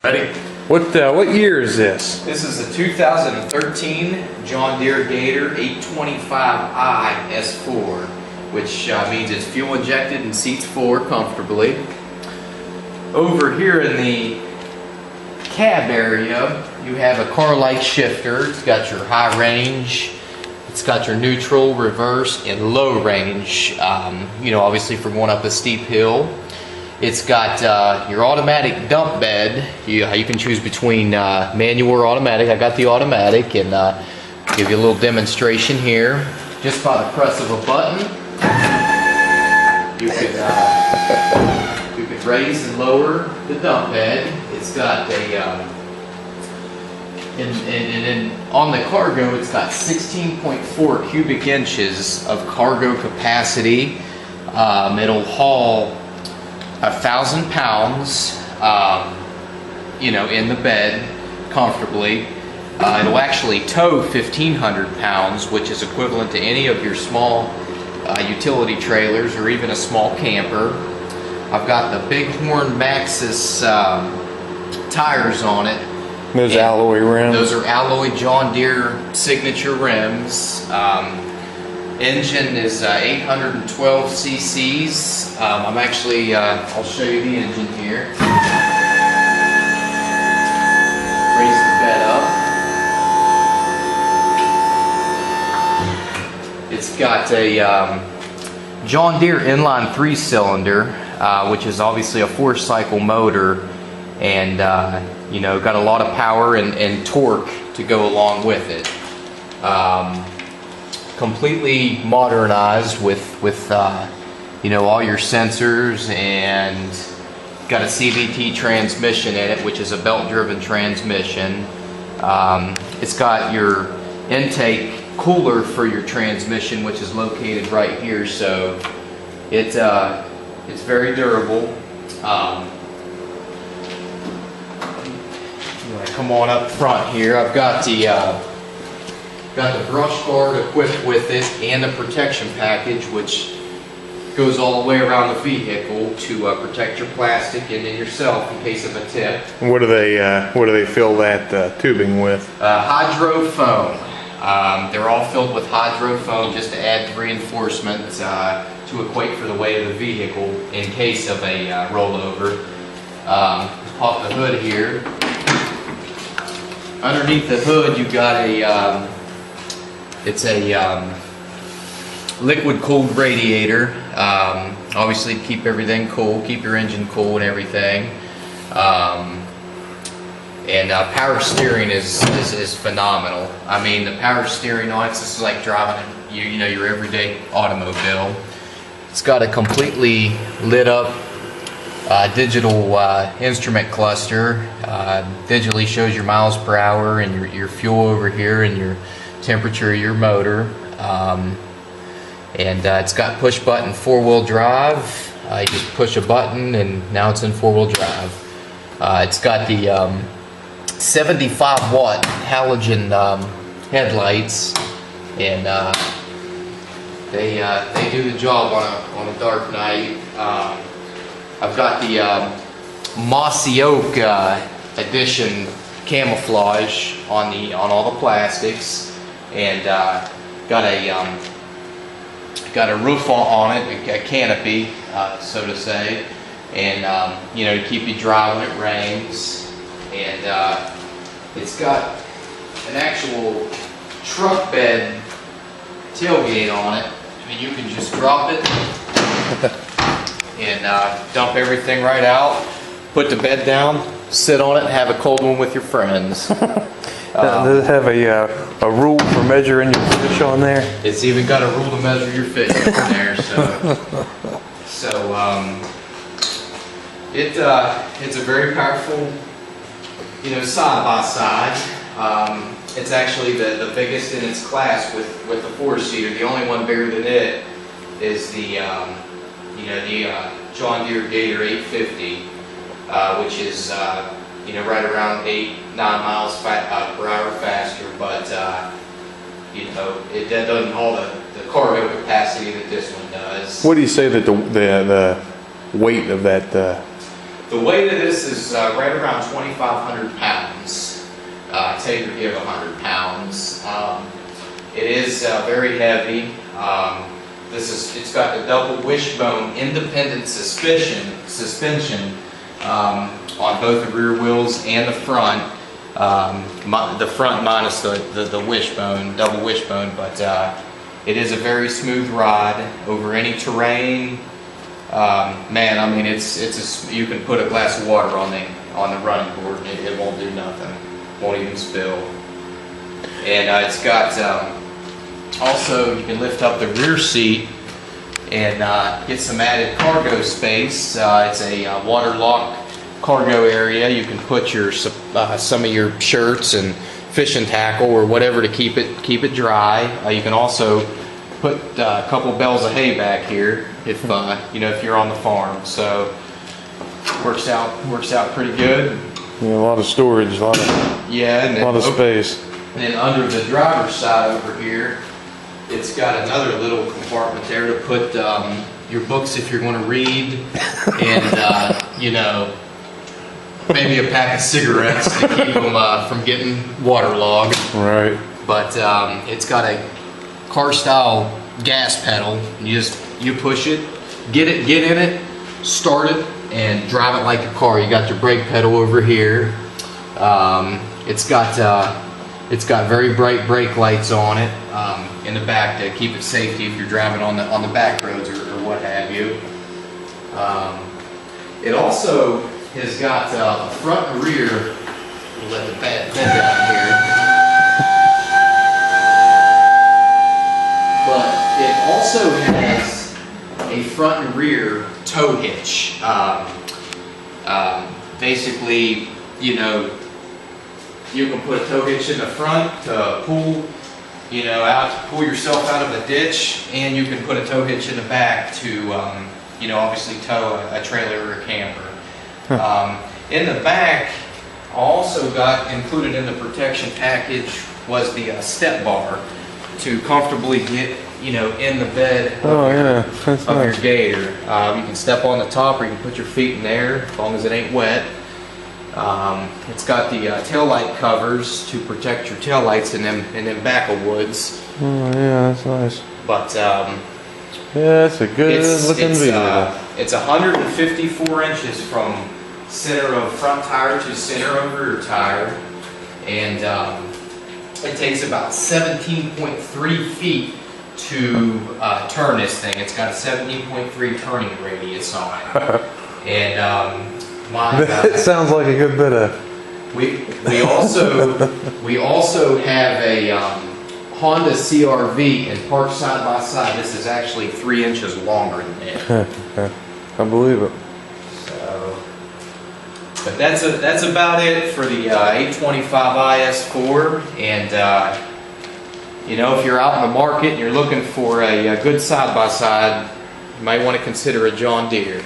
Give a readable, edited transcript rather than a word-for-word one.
Ready? What year is this? This is a 2013 John Deere Gator 825i S4, which means it's fuel injected and seats 4 comfortably. Over here in the cab area, you have a car-like shifter. It's got your high range, it's got your neutral, reverse, and low range. You know, obviously for going up a steep hill. It's got your automatic dump bed. You can choose between manual or automatic. I got the automatic, and give you a little demonstration here. Just by the press of a button, you can raise and lower the dump bed. It's got a and on the cargo, it's got 16.4 cubic inches of cargo capacity. It'll haul 1,000 pounds, you know, in the bed comfortably. It'll actually tow 1,500 pounds, which is equivalent to any of your small utility trailers or even a small camper. I've got the Bighorn Maxxis tires on it. Those alloy rims? Those are alloy John Deere signature rims. Engine is 812 cc's. I'm actually, I'll show you the engine here. Raise the bed up. It's got a John Deere inline 3-cylinder, which is obviously a 4-cycle motor, and you know, got a lot of power and torque to go along with it. Completely modernized with you know, all your sensors, and got a CVT transmission in it, which is a belt-driven transmission. It's got your intake cooler for your transmission, which is located right here, so it's very durable. I'm gonna come on up front here. I've got the brush guard equipped with it and the protection package, which goes all the way around the vehicle to protect your plastic and then yourself in case of a tip. What do they fill that tubing with? Hydro foam. They're all filled with hydro foam just to add reinforcement to equate for the weight of the vehicle in case of a rollover. Pop the hood here. Underneath the hood, you've got a it's a liquid cooled radiator, obviously to keep everything cool, keep your engine cool and everything. And power steering is phenomenal. I mean, the power steering on it, this is like driving you know, your everyday automobile. It's got a completely lit up digital instrument cluster. Digitally shows your miles per hour and your fuel over here and your temperature of your motor. And it's got push button 4-wheel drive. You just push a button and now it's in 4-wheel drive. It's got the 75 watt halogen headlights, and they do the job on a dark night. I've got the Mossy Oak edition camouflage on all the plastics, and got a roof on it, a canopy, so to say, and you know, to keep you dry when it rains. And it's got an actual truck bed tailgate on it. I mean, you can just drop it and dump everything right out, put the bed down, sit on it, and have a cold one with your friends. Does it have a rule for measuring your fish on there? It's even got a rule to measure your fish on there. It's a very powerful, you know, side by side. It's actually the biggest in its class with the 4-seater. The only one bigger than it is the you know, the John Deere Gator 850, which is you know, right around 8-9 miles per hour faster, but you know, it doesn't haul the cargo capacity that this one does. What do you say that the weight of that? The The weight of this is right around 2,500 pounds. Take or give 100 pounds. It is very heavy. It's got the double wishbone independent suspension on both the rear wheels and the front. The front minus the wishbone, double wishbone, but it is a very smooth ride over any terrain. Man, I mean, you can put a glass of water on the running board and it won't do nothing, won't even spill. And it's got also, you can lift up the rear seat and get some added cargo space. It's a waterlock cargo area. You can put your some of your shirts and fishing tackle or whatever to keep it dry. You can also put a couple bales of hay back here if if you're on the farm. So works out pretty good. Yeah, a lot of storage, a lot of space. And then under the driver's side over here, it's got another little compartment there to put your books if you're going to read, and maybe a pack of cigarettes to keep them from getting waterlogged. Right. But it's got a car-style gas pedal. You push it, get in it, start it, and drive it like a car. You got your brake pedal over here. It's got very bright brake lights on it in the back to keep it safety if you're driving on the back roads or what have you. It also has got the front and rear. We'll let the bed down here. But it also has a front and rear tow hitch. Basically, you can put a tow hitch in the front to pull yourself out of a ditch, and you can put a tow hitch in the back to, obviously tow a trailer or a camper. In the back, also got included in the protection package was the step bar to comfortably get, in the bed of your Gator. You can step on the top, or you can put your feet in there as long as it ain't wet. It's got the tail light covers to protect your tail lights in them back of woods. Oh yeah, that's nice. But yeah, it's a good looking vehicle. It's 154 inches from center of front tire to center of rear tire, and it takes about 17.3 feet to turn this thing. It's got a 17.3 turning radius on it, and it sounds like a good bit of. We also have a Honda CR-V and parked side by side. This is actually 3 inches longer than that. I believe it. So, but that's about it for the 825 IS4. And if you're out in the market and you're looking for a good side by side, you might want to consider a John Deere.